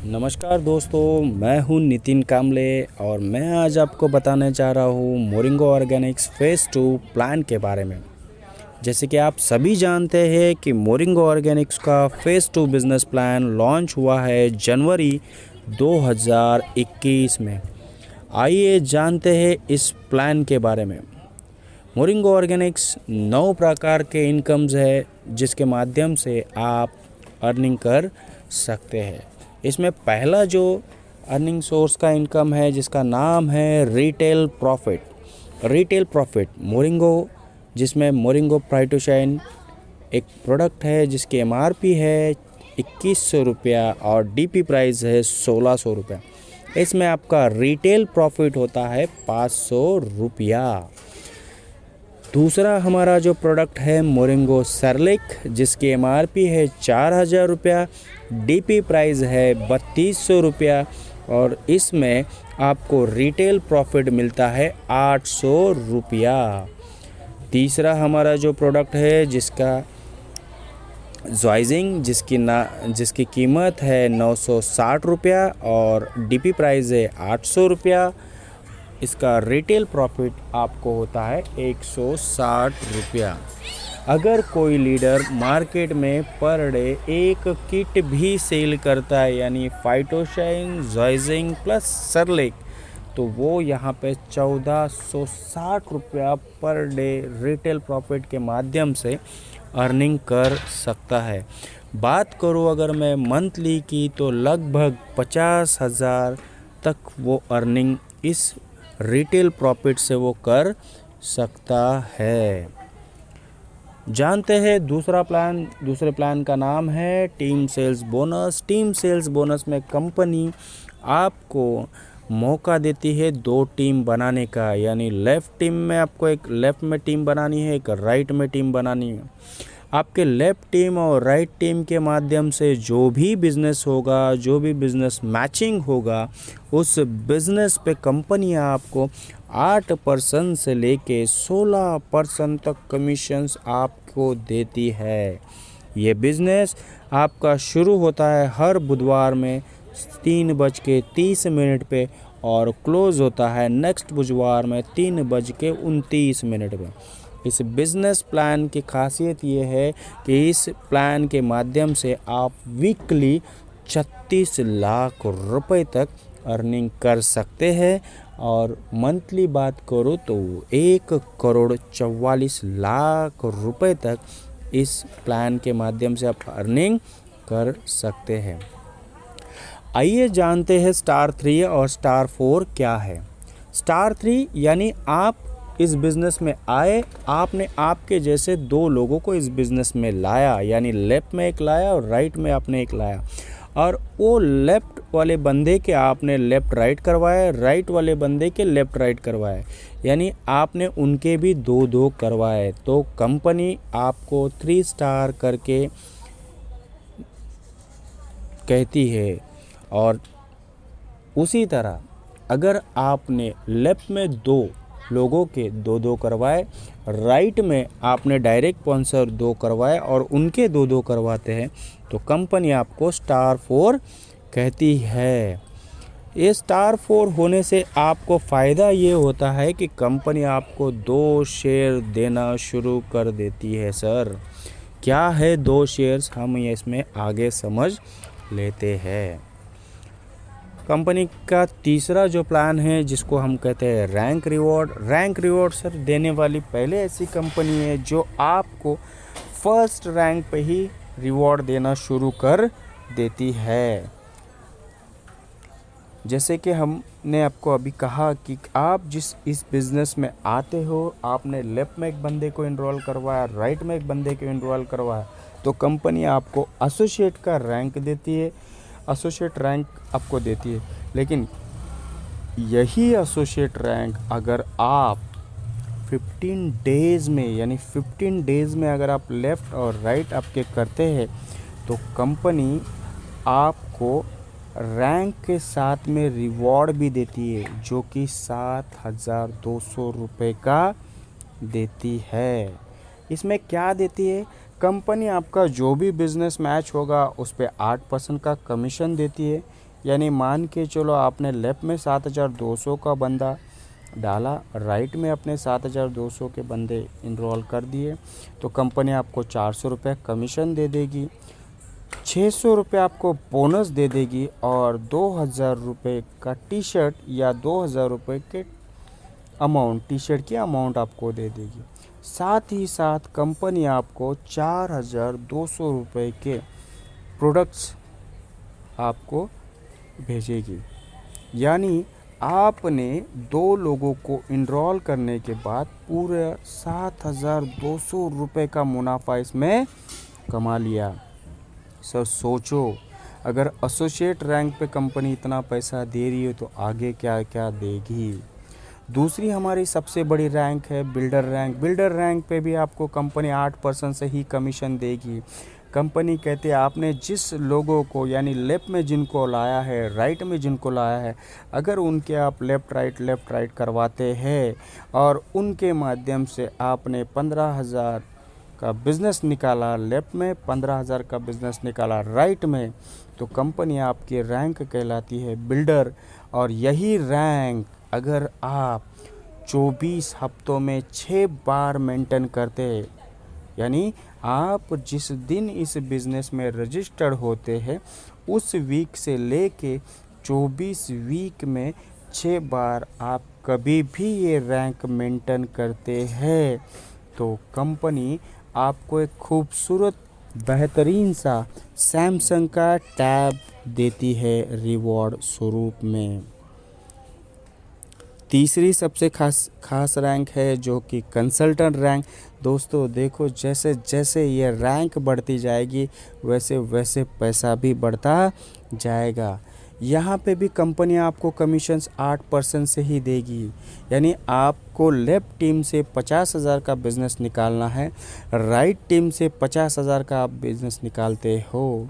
नमस्कार दोस्तों, मैं हूं नितिन कामले और मैं आज आपको बताने जा रहा हूं मोरिंगो ऑर्गेनिक्स फेज़ 2 प्लान के बारे में। जैसे कि आप सभी जानते हैं कि मोरिंगो ऑर्गेनिक्स का फेज़ 2 बिज़नेस प्लान लॉन्च हुआ है जनवरी 2021 में। आइए जानते हैं इस प्लान के बारे में। मोरिंगो ऑर्गेनिक्स 9 प्रकार के इनकम्स है जिसके माध्यम से आप अर्निंग कर सकते हैं। इसमें पहला जो अर्निंग सोर्स का इनकम है जिसका नाम है रिटेल प्रॉफिट मोरिंगो, जिसमें मोरिंगो प्राइटोशाइन एक प्रोडक्ट है जिसकी एमआरपी है 2100 रुपया और डीपी प्राइस है 1600 रुपया। इसमें आपका रिटेल प्रॉफिट होता है 500 रुपया। दूसरा हमारा जो प्रोडक्ट है मोरिंगो सेरलिक, जिसकी एमआरपी है 4000 रुपया, डीपी प्राइस है 3200 रुपया और इसमें आपको रिटेल प्रॉफिट मिलता है 800 रुपया। तीसरा हमारा जो प्रोडक्ट है जिसका ज़ॉइजिंग, जिसकी कीमत है 960 रुपया और डीपी प्राइस है 800 रुपया। इसका रिटेल प्रॉफिट आपको होता है 160 रुपया। अगर कोई लीडर मार्केट में पर डे एक किट भी सेल करता है यानी फाइटोशाइन, ज़ॉइजिंग प्लस सरलेक, तो वो यहाँ पे 1460 रुपया पर डे रिटेल प्रॉफिट के माध्यम से अर्निंग कर सकता है। बात करूँ अगर मैं मंथली की, तो लगभग 50,000 तक वो अर्निंग इस रिटेल प्रॉफिट से वो कर सकता है। जानते हैं दूसरे प्लान का नाम है team sales bonus. Team sales bonus में कंपनी आपको मौका देती है 2 टीम बनाने का, यानी एक लेफ़्ट में टीम बनानी है, एक राइट में टीम बनानी है। आपके लेफ़्ट टीम और राइट टीम के माध्यम से जो भी बिज़नेस होगा, जो भी बिज़नेस मैचिंग होगा, उस बिज़नेस पे कंपनी आपको 8% से लेके 16% तक कमीशंस आपको देती है। ये बिज़नेस आपका शुरू होता है हर बुधवार में 3:30 पे और क्लोज़ होता है नेक्स्ट बुधवार में 3:29 पे। इस बिज़नेस प्लान की खासियत ये है कि इस प्लान के माध्यम से आप वीकली 36 लाख रुपए तक अर्निंग कर सकते हैं और मंथली बात करो तो 1,44,00,000 रुपए तक इस प्लान के माध्यम से आप अर्निंग कर सकते हैं। आइए जानते हैं स्टार 3 और स्टार 4 क्या है। स्टार 3 यानी आप इस बिज़नेस में आए, आपने आपके जैसे 2 लोगों को इस बिज़नेस में लाया, यानी लेफ़्ट में एक लाया और राइट में आपने एक लाया, और वो लेफ़्ट वाले बंदे के आपने लेफ़्ट राइट करवाया, राइट वाले बंदे के लेफ़्ट राइट करवाया, यानी आपने उनके भी 2-2 करवाए। तो कंपनी आपको 3 स्टार करके कहती है। और उसी तरह अगर आपने लेफ़्ट में 2 लोगों के 2-2 करवाए, राइट में आपने डायरेक्ट स्पॉन्सर 2 करवाए और उनके 2-2 करवाते हैं, तो कंपनी आपको स्टार 4 कहती है। ये स्टार 4 होने से आपको फ़ायदा ये होता है कि कंपनी आपको 2 शेयर देना शुरू कर देती है। सर, क्या है 2 शेयर्स, हम इसमें आगे समझ लेते हैं। कंपनी का तीसरा जो प्लान है जिसको हम कहते हैं रैंक रिवॉर्ड सर देने वाली पहले ऐसी कंपनी है जो आपको फर्स्ट रैंक पे ही रिवॉर्ड देना शुरू कर देती है। जैसे कि हमने आपको अभी कहा कि आप इस बिज़नेस में आते हो, आपने लेफ़्ट में एक बंदे को इनरोल करवाया, राइट में एक बंदे को इनरोल करवाया, तो कंपनी आपको एसोसिएट का रैंक देती है, एसोसिएट रैंक आपको देती है। लेकिन यही एसोसिएट रैंक अगर आप 15 डेज़ में, यानी 15 डेज़ में अगर आप लेफ़्ट और राइट आपके करते हैं, तो कंपनी आपको रैंक के साथ में रिवॉर्ड भी देती है जो कि 7,200 रुपये का देती है। इसमें क्या देती है? कंपनी आपका जो भी बिज़नेस मैच होगा उस पे 8% का कमीशन देती है। यानी मान के चलो आपने लेफ्ट में 7200 का बंदा डाला, राइट में अपने 7200 के बंदे इनरोल कर दिए, तो कंपनी आपको 400 रुपये कमीशन दे देगी, 600 रुपये आपको बोनस दे देगी और 2000 रुपये का टी शर्ट या 2000 रुपये के अमाउंट, टी शर्ट की अमाउंट आपको दे देगी। साथ ही साथ कंपनी आपको 4200 रुपये के प्रोडक्ट्स आपको भेजेगी। यानी आपने 2 लोगों को इनरोल करने के बाद पूरे 7200 रुपये का मुनाफा इसमें कमा लिया। सर सोचो, अगर एसोसिएट रैंक पे कंपनी इतना पैसा दे रही है तो आगे क्या क्या देगी। दूसरी हमारी सबसे बड़ी रैंक है बिल्डर रैंक। बिल्डर रैंक पे भी आपको कंपनी 8% से ही कमीशन देगी। कंपनी कहती है आपने जिस लोगों को यानी लेफ्ट में जिनको लाया है, राइट में जिनको लाया है, अगर उनके आप लेफ़्ट राइट करवाते हैं और उनके माध्यम से आपने 15,000 का बिज़नेस निकाला लेफ़्ट में, 15,000 का बिज़नेस निकाला राइट में, तो कंपनी आपकी रैंक कहलाती है बिल्डर। और यही रैंक अगर आप 24 हफ्तों में 6 बार मेंटेन करते हैं, यानी आप जिस दिन इस बिज़नेस में रजिस्टर्ड होते हैं उस वीक से लेके 24 वीक में 6 बार आप कभी भी ये रैंक मेंटेन करते हैं, तो कंपनी आपको एक खूबसूरत बेहतरीन सा सैमसंग का टैब देती है रिवॉर्ड स्वरूप में। तीसरी सबसे खास रैंक है जो कि कंसल्टेंट रैंक। दोस्तों देखो, जैसे जैसे ये रैंक बढ़ती जाएगी वैसे वैसे पैसा भी बढ़ता जाएगा। यहाँ पे भी कंपनी आपको कमीशंस 8% से ही देगी। यानी आपको लेफ्ट टीम से 50,000 का बिज़नेस निकालना है, राइट टीम से 50,000 का आप बिज़नेस निकालते हो,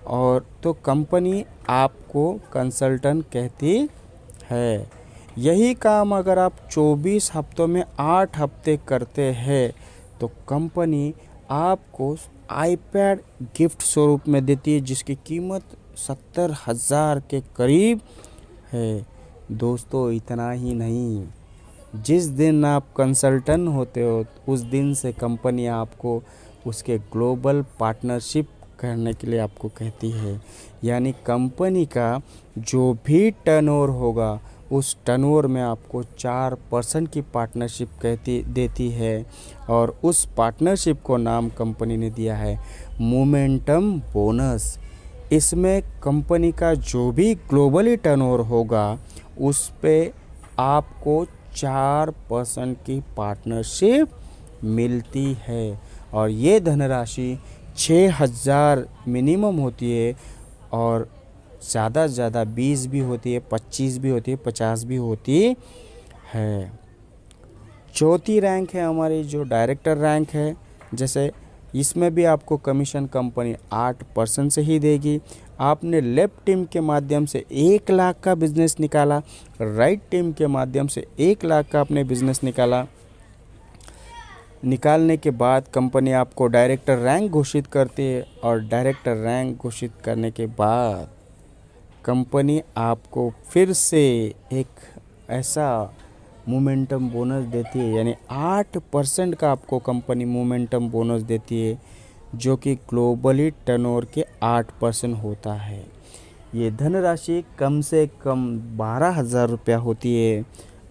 और तो कंपनी आपको कंसल्टेंट कहती है। यही काम अगर आप 24 हफ्तों में 8 हफ्ते करते हैं तो कंपनी आपको आईपैड गिफ्ट स्वरूप में देती है, जिसकी कीमत 70,000 के करीब है। दोस्तों इतना ही नहीं, जिस दिन आप कंसल्टेंट होते हो उस दिन से कंपनी आपको उसके ग्लोबल पार्टनरशिप करने के लिए आपको कहती है। यानी कंपनी का जो भी टर्नओवर होगा उस टर्नओवर में आपको 4% की पार्टनरशिप देती है, और उस पार्टनरशिप को नाम कंपनी ने दिया है मोमेंटम बोनस। इसमें कंपनी का जो भी ग्लोबली टर्नओवर होगा उस पे आपको 4% की पार्टनरशिप मिलती है, और ये धनराशि 6,000 मिनिमम होती है और ज़्यादा से ज़्यादा 20 भी होती है, 25 भी होती है, 50 भी होती है। चौथी रैंक है हमारी जो डायरेक्टर रैंक है। जैसे इसमें भी आपको कमीशन कंपनी 8% से ही देगी। आपने लेफ्ट टीम के माध्यम से 1 लाख का बिज़नेस निकाला, राइट टीम के माध्यम से 1 लाख का आपने बिज़नेस निकालने के बाद कंपनी आपको डायरेक्टर रैंक घोषित करती है, और डायरेक्टर रैंक घोषित करने के बाद कंपनी आपको फिर से एक ऐसा मोमेंटम बोनस देती है, यानी 8% का आपको कंपनी मोमेंटम बोनस देती है, जो कि ग्लोबली टर्नओवर के 8% होता है। ये धनराशि कम से कम 12,000 रुपया होती है,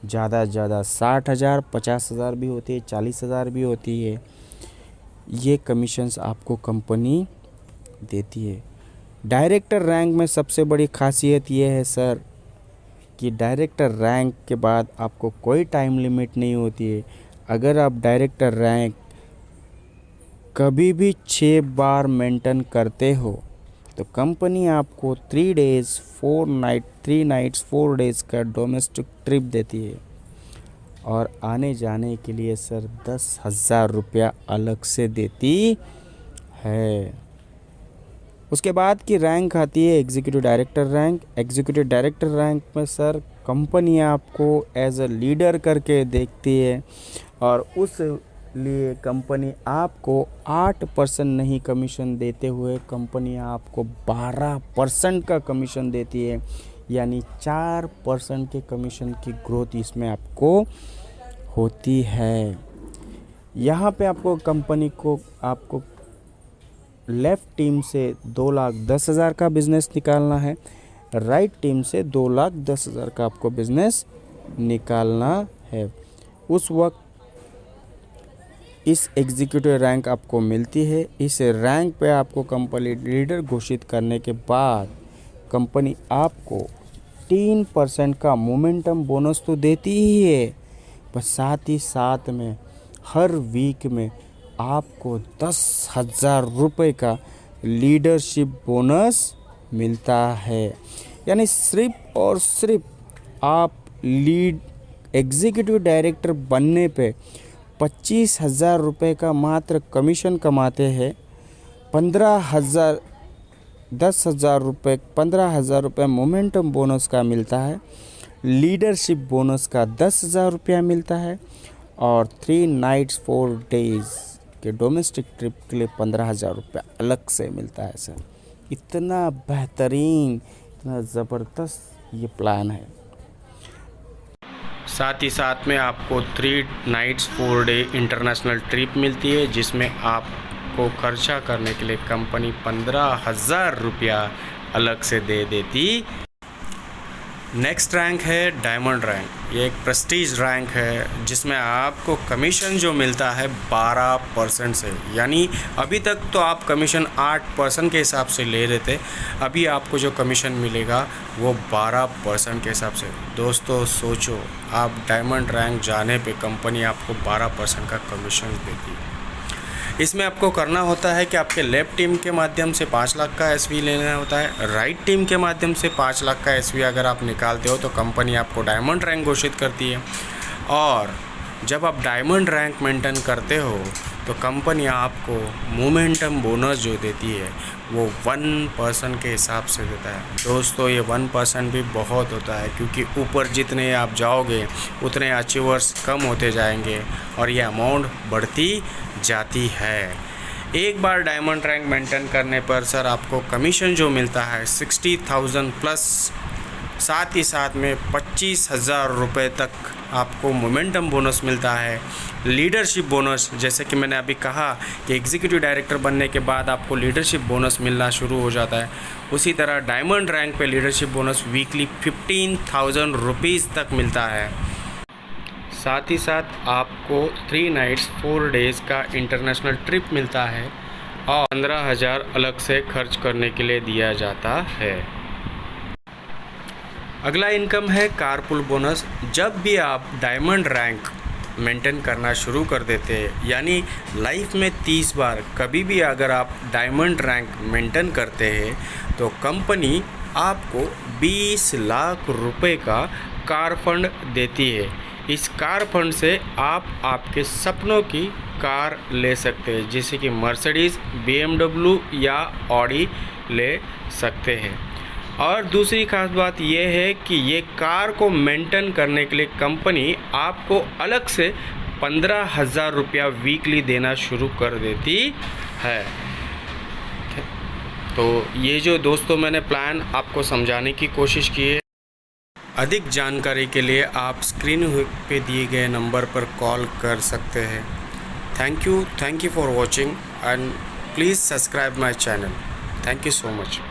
ज़्यादा से ज़्यादा 60,000, 50,000 भी होती है, 40,000 भी होती है। ये कमीशंस आपको कंपनी देती है। डायरेक्टर रैंक में सबसे बड़ी खासियत ये है सर कि डायरेक्टर रैंक के बाद आपको कोई टाइम लिमिट नहीं होती है। अगर आप डायरेक्टर रैंक कभी भी 6 बार मेंटेन करते हो तो कंपनी आपको 3 नाइट्स 4 डेज़ का डोमेस्टिक ट्रिप देती है, और आने जाने के लिए सर 10,000 रुपया अलग से देती है। उसके बाद की रैंक आती है executive director rank. Executive director rank में सर कंपनी आपको एज अ लीडर करके देखती है, और उस लिए कंपनी आपको 8% नहीं कमीशन देते हुए कंपनी आपको 12% का कमीशन देती है, यानी 4% के कमीशन की ग्रोथ इसमें आपको होती है। यहाँ पे आपको कंपनी को आपको लेफ़्ट टीम से 2,10,000 का बिज़नेस निकालना है, राइट टीम से 2,10,000 का आपको बिज़नेस निकालना है। उस वक्त इस एग्जीक्यूटिव रैंक आपको मिलती है। इस रैंक पे आपको कंपनी लीडर घोषित करने के बाद कंपनी आपको 3% का मोमेंटम बोनस तो देती ही है, पर साथ ही साथ में हर वीक में आपको 10,000 रुपये का लीडरशिप बोनस मिलता है। यानी सिर्फ और सिर्फ आप लीड एग्जीक्यूटिव डायरेक्टर बनने पे 25,000 रुपये का मात्र कमीशन कमाते हैं। 15,000 रुपये मोमेंटम बोनस का मिलता है, लीडरशिप बोनस का 10,000 रुपया मिलता है, और 3 नाइट्स 4 डेज़ के डोमेस्टिक ट्रिप के लिए 15,000 रुपया अलग से मिलता है सर। इतना बेहतरीन, इतना ज़बरदस्त ये प्लान है। साथ ही साथ में आपको 3 नाइट्स 4 डे इंटरनेशनल ट्रिप मिलती है, जिसमें आपको खर्चा करने के लिए कंपनी 15,000 रुपया अलग से दे देती। नेक्स्ट रैंक है डायमंड रैंक। ये एक प्रेस्टीज रैंक है जिसमें आपको कमीशन जो मिलता है 12% से, यानी अभी तक तो आप कमीशन 8% के हिसाब से ले रहे थे, अभी आपको जो कमीशन मिलेगा वो 12% के हिसाब से। दोस्तों सोचो, आप डायमंड रैंक जाने पे कंपनी आपको 12% का कमीशन देती है। इसमें आपको करना होता है कि आपके लेफ्ट टीम के माध्यम से 5 लाख का एसवी लेना होता है, राइट टीम के माध्यम से 5 लाख का एसवी अगर आप निकालते हो तो कंपनी आपको डायमंड रैंक घोषित करती है। और जब आप डायमंड रैंक मेंटेन करते हो तो कंपनी आपको मोमेंटम बोनस जो देती है वो 1% के हिसाब से देता है। दोस्तों ये 1% भी बहुत होता है, क्योंकि ऊपर जितने आप जाओगे उतने अचीवर्स कम होते जाएंगे और ये अमाउंट बढ़ती जाती है। एक बार डायमंड रैंक मेंटेन करने पर सर आपको कमीशन जो मिलता है 60,000 प्लस, साथ ही साथ में 25,000 रुपये तक आपको मोमेंटम बोनस मिलता है। लीडरशिप बोनस, जैसे कि मैंने अभी कहा कि एग्जीक्यूटिव डायरेक्टर बनने के बाद आपको लीडरशिप बोनस मिलना शुरू हो जाता है, उसी तरह डायमंड रैंक पे लीडरशिप बोनस वीकली 15,000 रुपीज़ तक मिलता है। साथ ही साथ आपको 3 नाइट्स 4 डेज़ का इंटरनेशनल ट्रिप मिलता है और 15,000 अलग से खर्च करने के लिए दिया जाता है। अगला इनकम है कारपूल बोनस। जब भी आप डायमंड रैंक मेंटेन करना शुरू कर देते हैं, यानी लाइफ में 30 बार कभी भी अगर आप डायमंड रैंक मेंटेन करते हैं तो कंपनी आपको 20 लाख रुपए का कार फंड देती है। इस कार फंड से आप आपके सपनों की कार ले सकते हैं, जैसे कि मर्सिडीज़, BMW या ऑडी ले सकते हैं। और दूसरी खास बात यह है कि ये कार को मेंटेन करने के लिए कंपनी आपको अलग से 15,000 रुपया वीकली देना शुरू कर देती है। तो ये जो दोस्तों मैंने प्लान आपको समझाने की कोशिश की है। अधिक जानकारी के लिए आप स्क्रीन पे दिए गए नंबर पर कॉल कर सकते हैं। Thank you for watching and please subscribe my channel. Thank you so much.